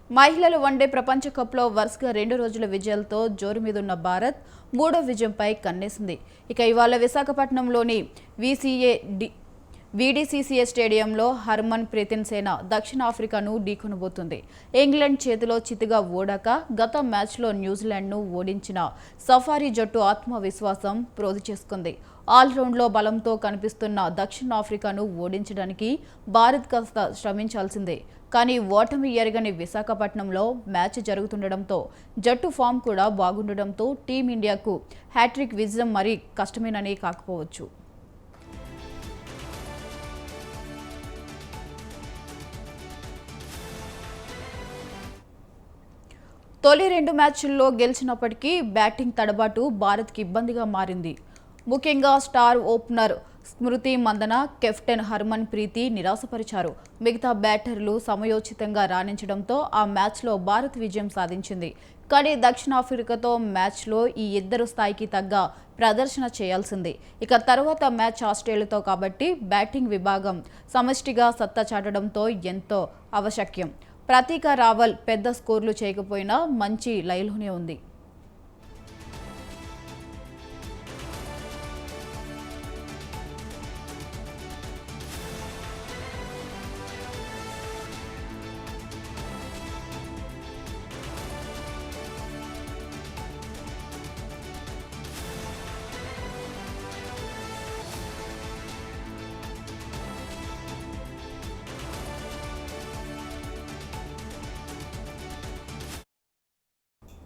మహిళల వన్డే ప్రపంచ కప్లో వరుసగా 2 రోజుల విజయాలతో జోరు మీదున్న భారత్ మూడో విజయంపై కన్నేసింది. ఇక ఇవాళ విశాఖపట్నంలోని వీడీసీసీఏ స్టేడియంలో హర్మన్ ప్రీత్ సేన దక్షిణాఫ్రికాను ఢీకొనబోతుంది. ఇంగ్లాండ్ చేతిలో చిత్తుగా ఓడాక గత మ్యాచ్లో న్యూజిలాండ్ను ఓడించిన సఫారీ జట్టు ఆత్మవిశ్వాసం ప్రోది చేసుకుంది. ఆల్రౌండ్లో బలంతో కనిపిస్తున్న దక్షిణాఫ్రికాను ఓడించడానికి భారత్ కాస్త శ్రమించాల్సిందే. కానీ ఓటమి ఎరగని విశాఖపట్నంలో మ్యాచ్ జరుగుతుండటంతో జట్టు ఫామ్ కూడా బాగుండటంతో టీమిండియాకు హ్యాట్రిక్ విజయం మరీ కష్టమేనని కాకపోవచ్చు. తొలి 2 మ్యాచ్ల్లో గెలిచినప్పటికీ బ్యాటింగ్ తడబాటు భారత్కి ఇబ్బందిగా మారింది. ముఖ్యంగా స్టార్ ఓపెనర్ స్మృతి మందన, కెప్టెన్ హర్మన్ ప్రీత్ నిరాశపరిచారు. మిగతా బ్యాటర్లు సమయోచితంగా రాణించడంతో ఆ మ్యాచ్లో భారత్ విజయం సాధించింది. కానీ దక్షిణాఫ్రికాతో మ్యాచ్లో ఈ ఇద్దరు స్థాయికి తగ్గ ప్రదర్శన చేయాల్సింది. ఇక తర్వాత మ్యాచ్ ఆస్ట్రేలియాతో కాబట్టి బ్యాటింగ్ విభాగం సమష్టిగా సత్తా చాటడంతో ఎంతో ఆవశ్యకం. ప్రతీక రావల్ పెద్ద స్కోర్లు చేయకపోయినా మంచి లైలోనే ఉంది.